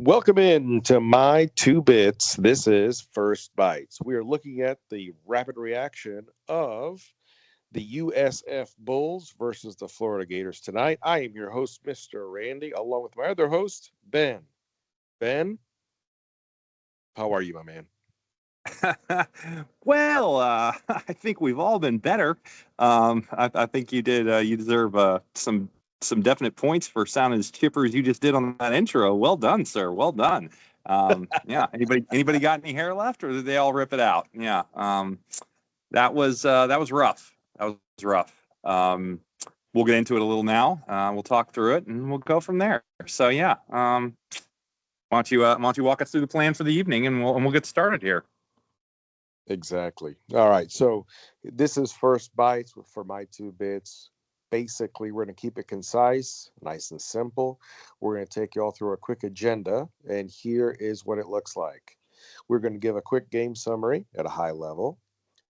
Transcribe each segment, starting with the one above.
Welcome in to my two bits. This is First Bites. We are looking at the rapid reaction of the USF Bulls versus the Florida Gators tonight. I am your host, Mr. Randy, along with my other host, Ben. Ben, how are you, my man? I think we've all been better. I think you did. You deserve some definite points for sounding as chipper as you just did on that intro. Well done, sir. Well done. Yeah. Anybody got any hair left, or did they all rip it out? Yeah. That was rough. That was rough. We'll get into it a little now. We'll talk through it, and we'll go from there. So yeah. Why don't you walk us through the plan for the evening, and we'll get started here. Exactly. All right. So this is First Bites for my two bits. Basically, we're going to keep it concise, nice and simple. We're going to take you all through a quick agenda, and here is what it looks like. We're going to give a quick game summary at a high level.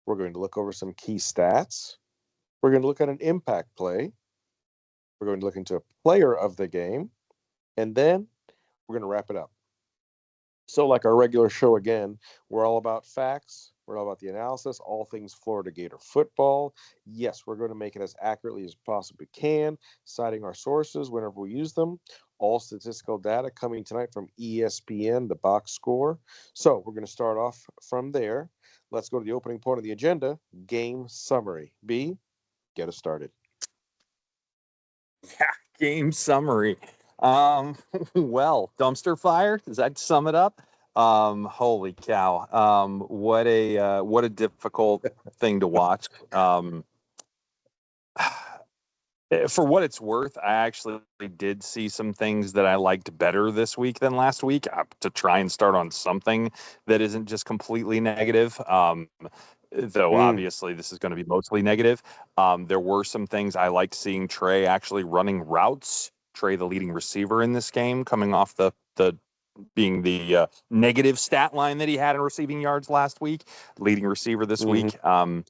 We're going to look over some key stats. We're going to look at an impact play. We're going to look into a player of the game, and then we're going to wrap it up. So, like our regular show again, we're all about facts. We're all about the analysis, all things Florida Gator football. Yes, we're going to make it as accurately as possibly can, citing our sources whenever we use them. All statistical data coming tonight from ESPN, the box score. So, we're going to start off from there. Let's go to the opening point of the agenda, game summary. B, get us started. Yeah, game summary. Um, Dumpster fire. Does that sum it up? Holy cow. What a difficult thing to watch. For what it's worth, I actually did see some things that I liked better this week than last week to try and start on something that isn't just completely negative. Though obviously this is going to be mostly negative. There were some things I liked seeing Trey actually running routes. Trey, the leading receiver in this game, coming off the being the negative stat line that he had in receiving yards last week, leading receiver this Mm-hmm. week.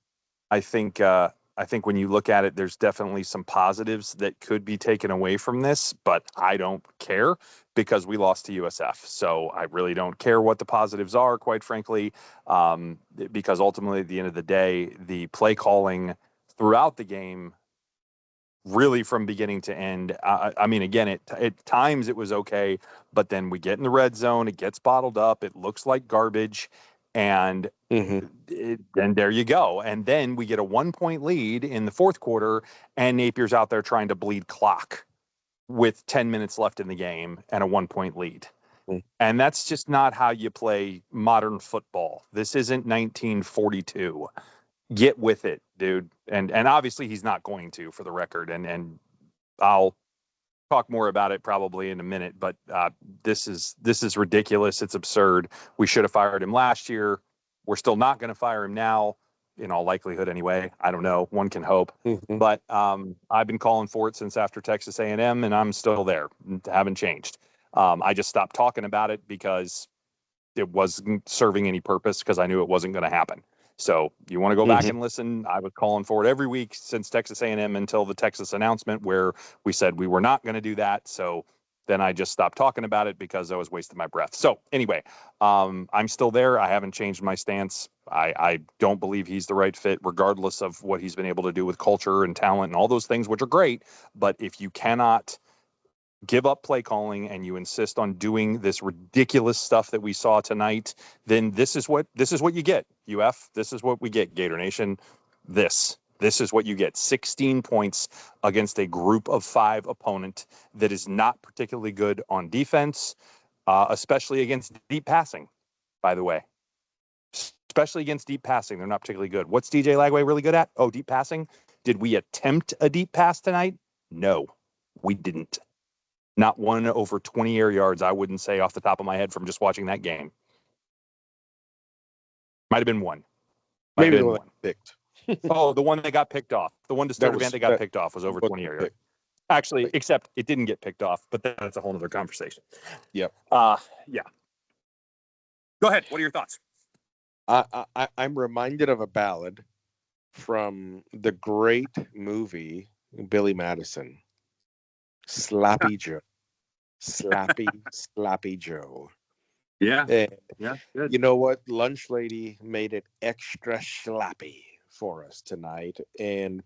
I think I think when you look at it, there's definitely some positives that could be taken away from this, but I don't care because we lost to USF. So I really don't care what the positives are, quite frankly, because ultimately at the end of the day, the play calling throughout the game, really from beginning to end. I mean, again, at times it was okay, but then we get in the red zone, it gets bottled up, it looks like garbage, and Mm-hmm. then there you go. And then we get a 1 point lead in the fourth quarter, and Napier's out there trying to bleed clock with 10 minutes left in the game and a 1 point lead. And that's just not how you play modern football. This isn't 1942. Get with it, dude. And obviously he's not going to, for the record. And I'll talk more about it probably in a minute. But this is ridiculous. It's absurd. We should have fired him last year. We're still not going to fire him now, in all likelihood anyway. I don't know. One can hope. Mm-hmm. But I've been calling for it since after Texas A&M, and I'm still there. Haven't changed. I just stopped talking about it because it wasn't serving any purpose because I knew it wasn't going to happen. So you want to go back Mm-hmm. and listen? I was calling for it every week since Texas A&M until the Texas announcement where we said we were not going to do that. So then I just stopped talking about it because I was wasting my breath. So anyway, I'm still there. I haven't changed my stance. I don't believe he's the right fit, regardless of what he's been able to do with culture and talent and all those things, which are great. But if you cannot give up play calling and you insist on doing this ridiculous stuff that we saw tonight, then this is what you get. UF, this is what we get, Gator Nation. This is what you get. 16 points against a group of 5 opponent that is not particularly good on defense, especially against deep passing, by the way. Especially against deep passing, they're not particularly good. What's DJ Lagway really good at? Oh, deep passing. Did we attempt a deep pass tonight? No, we didn't. Not one over 20 air yards, I wouldn't say off the top of my head from just watching that game. Might have been one. Might Maybe have the been one one. I picked. Oh, the one that got picked off. The one to That Sturdivant was that got picked off was over what 20 I air yards. picked. Actually, Like, except it didn't get picked off, but that's a whole other conversation. yep. Yeah. Go ahead. What are your thoughts? I'm reminded of a ballad from the great movie Billy Madison, Sloppy Joe. Sloppy Joe. Yeah. And Yeah. Good. you know what? Lunch lady made it extra sloppy for us tonight. And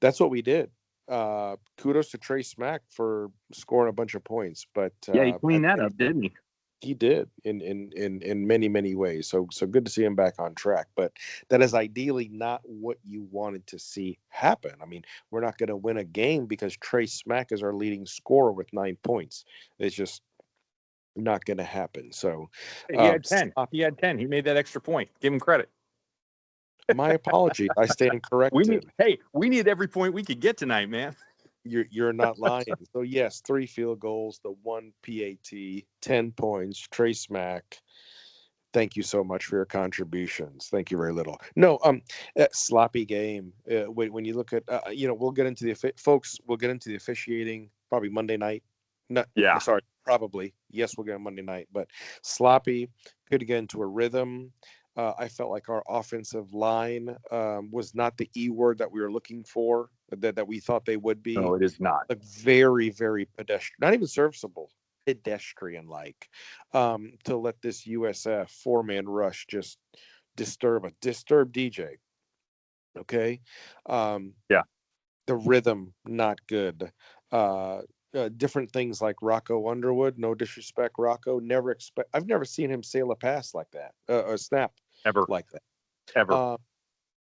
that's what we did. Kudos to Trey Smack for scoring a bunch of points, but Yeah, he cleaned that up, didn't he? he did in many ways. So good to see him back on track. But that is ideally not what you wanted to see happen. I mean, we're not going to win a game because Trey Smack is our leading scorer with 9 points. It's just not going to happen. So, He had 10. stop. He had 10. He made that extra point. Give him credit. My apologies. I stand corrected. We need every point we could get tonight, man. You're not lying. So yes, 3 field goals, the 1 PAT, 10 points. Trey Smack. Thank you so much for your contributions. Thank you very little. No, sloppy game. When you look at, we'll get into folks. We'll get into the officiating probably Monday night. No, Yeah. sorry, probably. Yes, we'll get on Monday night. But sloppy. Could get into a rhythm. I felt like our offensive line was not the E word that we were looking for. That we thought they would No, be. it is not. Like very, very pedestrian. Not even serviceable. Pedestrian like, to let this USF 4-man rush just disturb DJ. Okay, um, Yeah. the rhythm not good. Uh, Different things like Rocco Underwood. No disrespect, Rocco. I've never seen him sail a pass like that. A snap Ever. like that. Ever.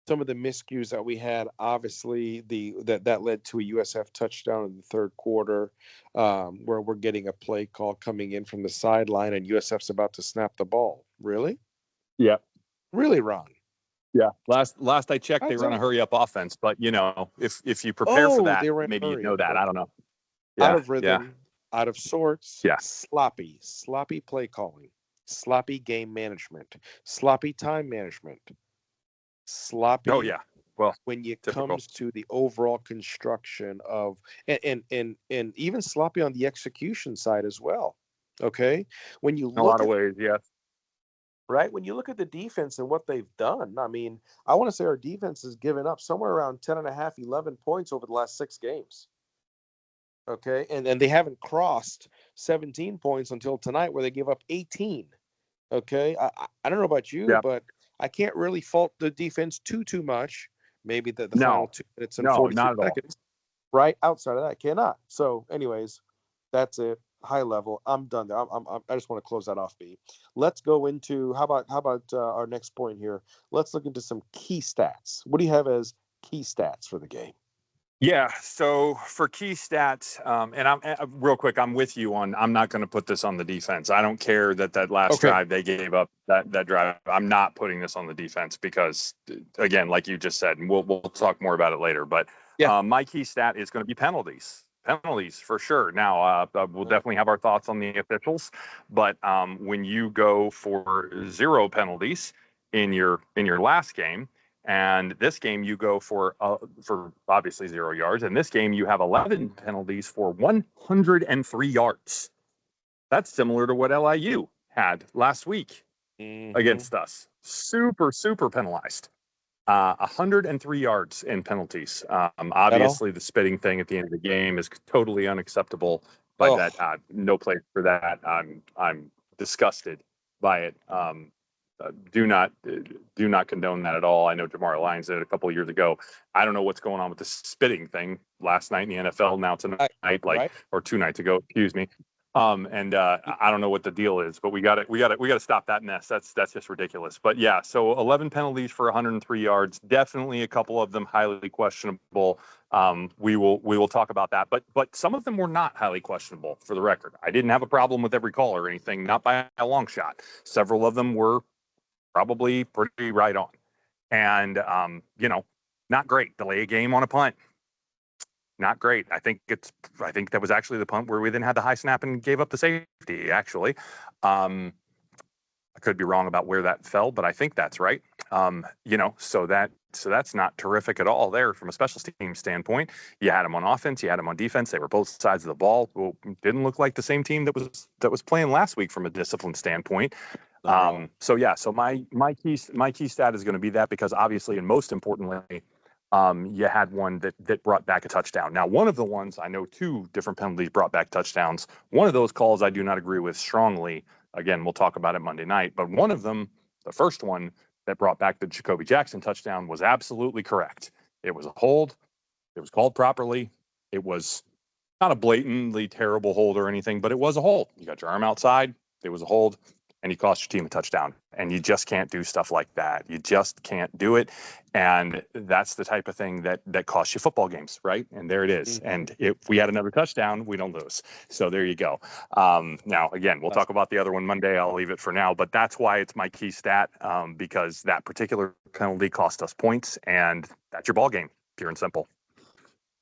Some of the miscues that we had, obviously, that led to a USF touchdown in the third quarter, where we're getting a play call coming in from the sideline, and USF's about to snap the ball. Really, Yeah. really, Ron? Yeah. Last I checked, How they does run that a work? hurry up offense. But if you prepare for Oh, that, they were in maybe a you'd hurry know up. that. I don't Okay, know. out Yeah. of Yeah. rhythm, out of sorts, Yeah. sloppy play calling, sloppy game management, sloppy time management, Oh sloppy yeah. Well, when it typical. comes to the overall construction of, and even sloppy on the execution side as well. Okay, when you In a lot look of at ways, yes. right when you look at the defense and what they've done, I mean, I want to say our defense has given up somewhere around 10 and a half, 11 points over the last 6 games. Okay, and they haven't crossed 17 points until tonight, where they give up 18. Okay, I don't know about you, Yeah. but I can't really fault the defense too much. Maybe the final No. 2 minutes and No, 43 not at all. seconds. Right outside of that, cannot. So, anyways, that's it. High level. I'm done there. I just want to close that off. B. Let's go into how about our next point here. Let's look into some key stats. What do you have as key stats for the game? Yeah. So for key stats, and I'm real quick, I'm with you on. I'm not going to put this on the defense. I don't care that last Okay. drive they gave up that drive. I'm not putting this on the defense because, again, like you just said, and we'll talk more about it later. But Yeah. my key stat is going to be penalties. Penalties for sure. Now we'll definitely have our thoughts on the officials, but when you go for 0 penalties in your last game. And this game, you go for obviously 0 yards. And this game, you have 11 penalties for 103 yards. That's similar to what LIU had last week Mm-hmm. against us. Super, super penalized. 103 yards in penalties. At all? Obviously, the spitting thing at the end of the game is totally unacceptable. But Oh, that no place for that. I'm disgusted by it. Do not condone that at all. I know Jamar Lyons did it a couple of years ago. I don't know what's going on with the spitting thing last night in the NFL. Now tonight, like right. or 2 nights ago, excuse me. And I don't know what the deal is, but we got to stop that mess. That's just ridiculous. But yeah, so 11 penalties for 103 yards. Definitely a couple of them highly questionable. We will talk about that, but some of them were not highly questionable. For the record, I didn't have a problem with every call or anything, not by a long shot. Several of them were probably pretty right on. And not great. Delay a game on a punt. Not great. I think that was actually the punt where we then had the high snap and gave up the safety. Actually, I could be wrong about where that fell, but I think that's right. So that's not terrific at all there from a special team standpoint. You had them on offense, you had them on defense. They were both sides of the ball. Well, didn't look like the same team that was playing last week from a discipline standpoint. Not at all. So my key stat is going to be that because obviously and most importantly, you had one that brought back a touchdown. Now, one of the ones, I know two different penalties brought back touchdowns. One of those calls I do not agree with strongly. Again, we'll talk about it Monday night. But one of them, the first one that brought back the Jacoby Jackson touchdown, was absolutely correct. It was a hold. It was called properly. It was not a blatantly terrible hold or anything, but it was a hold. You got your arm outside. It was a hold, and you cost your team a touchdown. And you just can't do stuff like that. You just can't do it. And that's the type of thing that costs you football games, right? And there it is. Mm-hmm. And if we had another touchdown, we don't lose. So there you go. Now, again, we'll talk about the other one Monday. I'll leave it for now. But that's why it's my key stat, because that particular penalty cost us points, and that's your ball game, pure and simple.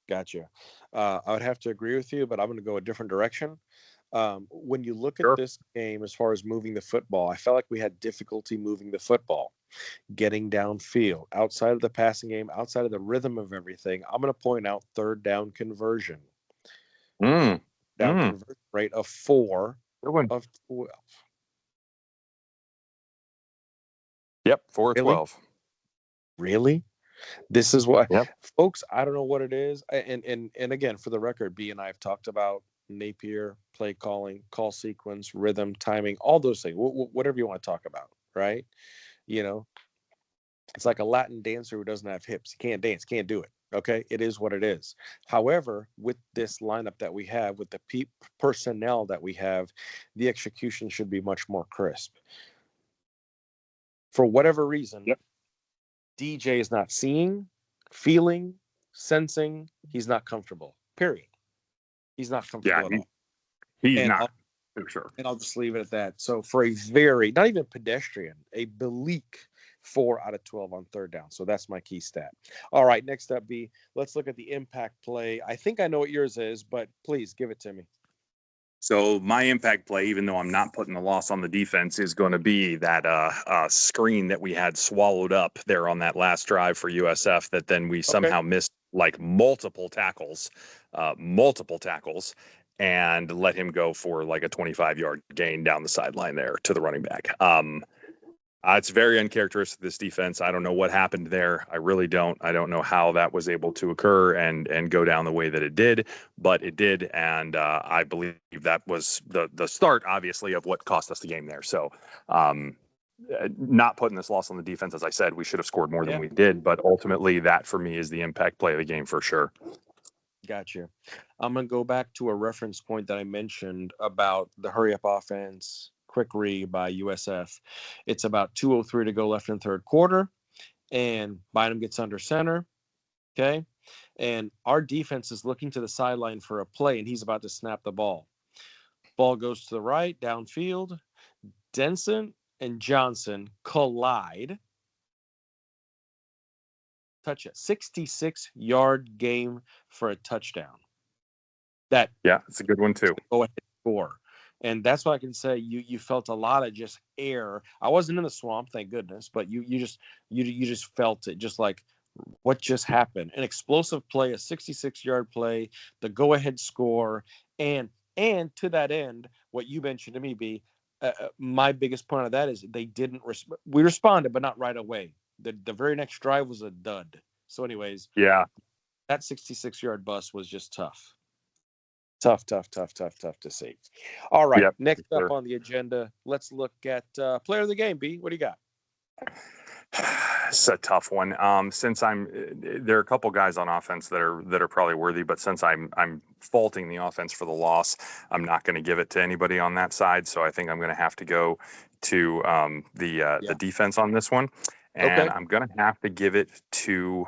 Gotcha. I would have to agree with you, but I'm going to go a different direction. When you look at Sure. this game, as far as moving the football, I felt like we had difficulty moving the football, getting downfield, outside of the passing game, outside of the rhythm of everything. I'm going to point out third down conversion. Mm. Down Mm. conversion rate of 4 Good one. of 12. Yep, 4 of Really? 12. Really? This is what, Yep. folks, I don't know what it is. And again, for the record, B and I have talked about Napier, play calling, call sequence, rhythm, timing, all those things, whatever you want to talk about, right? You know, it's like a Latin dancer who doesn't have hips. He can't dance, can't do it. Okay, it is what it is. However, with this lineup that we have, with the personnel that we have, the execution should be much more crisp. For whatever reason, Yep. DJ is not seeing, feeling, sensing. He's not comfortable. Period. He's not Yeah, comfortable at all. he's And not, for sure. I'll just leave it at that. So for a very, not even pedestrian, a bleak 4 out of 12 on third down. So that's my key stat. All right, next up, B. Let's look at the impact play. I think I know what yours is, but please give it to me. So my impact play, even though I'm not putting the loss on the defense, is going to be that screen that we had swallowed up there on that last drive for USF that then we Okay. somehow missed like multiple tackles, and let him go for like a 25-yard gain down the sideline there to the running back. It's very uncharacteristic of this defense. I don't know what happened there. I really don't. I don't know how that was able to occur and go down the way that it did, but it did, and I believe that was the start, obviously, of what cost us the game there. So, not putting this loss on the defense, as I said, we should have scored more than we did, but ultimately, that for me is the impact play of the game for sure. Gotcha. I'm going to go back to a reference point that I mentioned about the hurry up offense, quick read by USF. It's about 2:03 to go left in third quarter, and Bynum gets under center. Okay. And our defense is looking to the sideline for a play, and he's about to snap the ball. Ball goes to the right, downfield. Denson and Johnson collide. Touch it. 66-yard game for a touchdown. That Yeah, it's a good one too. go ahead score. And that's why I can say you felt a lot of just air. I wasn't in the swamp, thank goodness, but you just felt it, just like what just happened. An explosive play, a 66-yard play, the go ahead score, and to that end, what you mentioned to me, B, my biggest point of that is they didn't. We responded, but not right away. The very next drive was a dud. So, anyways, Yeah. that 66-yard bus was just tough. Tough to see. All right, Yep. next For up sure. on the agenda, let's look at player of the game. B, what do you got? It's a tough one. Since there are a couple guys on offense that are probably worthy, but since I'm faulting the offense for the loss, I'm not going to give it to anybody on that side. So I think I'm going to have to go to the defense on this one, and Okay. I'm going to have to give it to.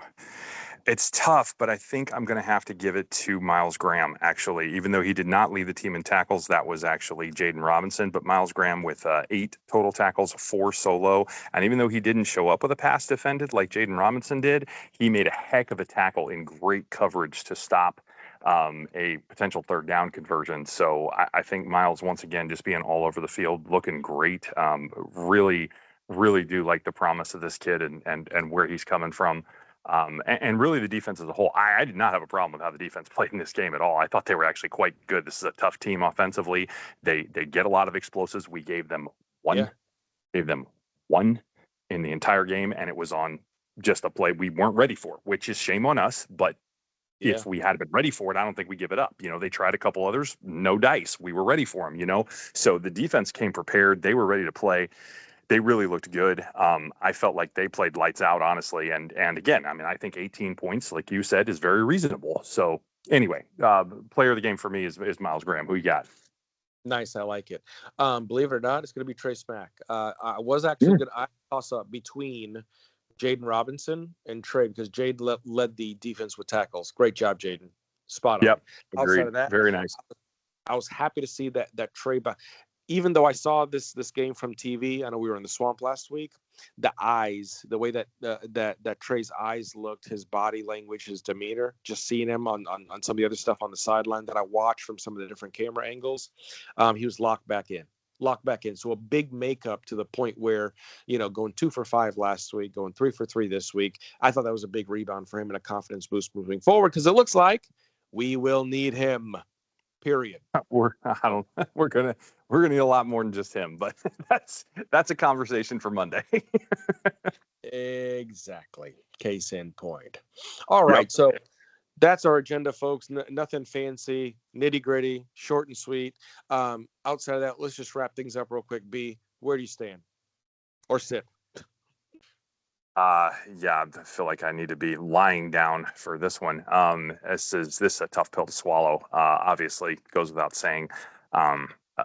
It's tough, but I think I'm going to have to give it to Miles Graham, actually. Even though he did not lead the team in tackles, that was actually Jaden Robinson. But Miles Graham with 8 total tackles, 4 solo. And even though he didn't show up with a pass defended like Jaden Robinson did, he made a heck of a tackle in great coverage to stop a potential third down conversion. So I think Miles, once again, just being all over the field, looking great. Really do like the promise of this kid and where he's coming from. And really the defense as a whole, I did not have a problem with how the defense played in this game at all. I thought they were actually quite good. This is a tough team offensively. They get a lot of explosives. We gave them one in the entire game, and it was on just a play we weren't ready for, which is shame on us. But Yeah. if we had been ready for it, I don't think we give it up. They tried a couple others, no dice. We were ready for them. So the defense came prepared. They were ready to play. They really looked good. I felt like they played lights out, honestly. And again, I mean, I think 18 points, like you said, is very reasonable. So anyway, player of the game for me is Miles Graham. Who you got? Nice, I like it. Believe it or not, it's going to be Trey Smack. I was actually going to toss up between Jaden Robinson and Trey because Jade led the defense with tackles. Great job, Jaden. Spot on. Yep, Outside agreed. of that, Very nice. I was happy to see that Trey. Even though I saw this game from TV, I know we were in the swamp last week. The eyes, the way that Trey's eyes looked, his body language, his demeanor, just seeing him on some of the other stuff on the sideline that I watched from some of the different camera angles, he was locked back in. Locked back in. So a big makeup to the point where, going 2 for 5 last week, going 3 for 3 this week. I thought that was a big rebound for him and a confidence boost moving forward because it looks like we will need him. Period. We're I don't we're gonna need a lot more than just him, but that's a conversation for Monday. Exactly. Case in point. All Yep. right. So that's our agenda, folks. Nothing fancy, nitty gritty, short and sweet. Outside of that, let's just wrap things up real quick. B, where do you stand or sit? Yeah, I feel like I need to be lying down for this one. This is a tough pill to swallow. Obviously, goes without saying.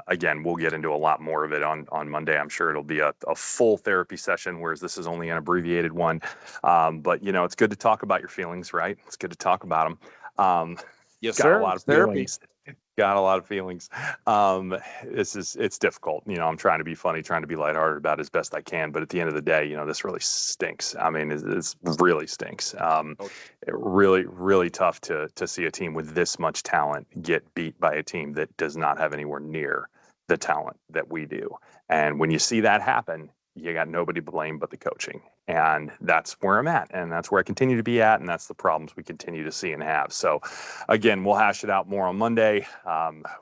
Again, we'll get into a lot more of it on Monday. I'm sure it'll be a full therapy session, whereas this is only an abbreviated one. But it's good to talk about your feelings, right? It's good to talk about them. Yes, Got a sir. lot It's of therapy. feelings. Got a lot of feelings. It's difficult. I'm trying to be funny, trying to be lighthearted about it as best I can. But at the end of the day, this really stinks. I mean, it's really stinks. Oh, It really, really tough to see a team with this much talent get beat by a team that does not have anywhere near the talent that we do. And when you see that happen, you got nobody to blame but the coaching. And that's where I'm at. And that's where I continue to be at. And that's the problems we continue to see and have. So again, we'll hash it out more on Monday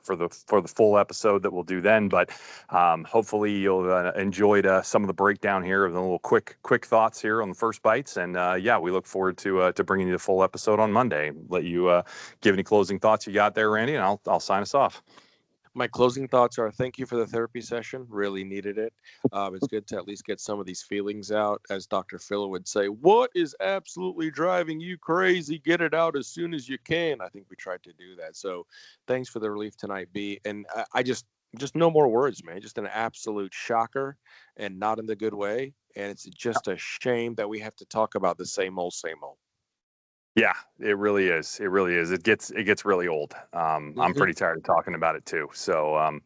for the full episode that we'll do then. But hopefully you'll enjoyed some of the breakdown here of the little quick thoughts here on the first bites. And yeah, we look forward to bringing you the full episode on Monday. Let you give any closing thoughts you got there, Randy, and I'll sign us off. my closing thoughts are thank you for the therapy session. Really needed it. It's good to at least get some of these feelings out. As Dr. Phil would say, what is absolutely driving you crazy? Get it out as soon as you can. I think we tried to do that. So thanks for the relief tonight, B. And I just no more words, man. Just an absolute shocker and not in the good way. And it's just a shame that we have to talk about the same old, same old. Yeah, it really is. It really is. It gets really old. I'm Mm-hmm. pretty tired of talking about it too. So,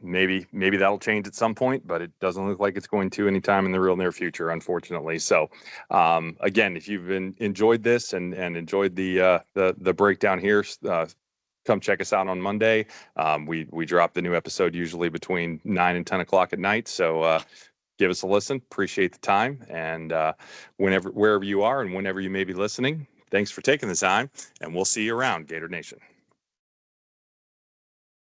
maybe that'll change at some point, but it doesn't look like it's going to anytime in the real near future, unfortunately. So, again, if you've enjoyed this and enjoyed the breakdown here, come check us out on Monday. We drop the new episode usually between 9 and 10 o'clock at night. So, give us a listen. Appreciate the time. And wherever you are and whenever you may be listening, thanks for taking the time. And we'll see you around, Gator Nation.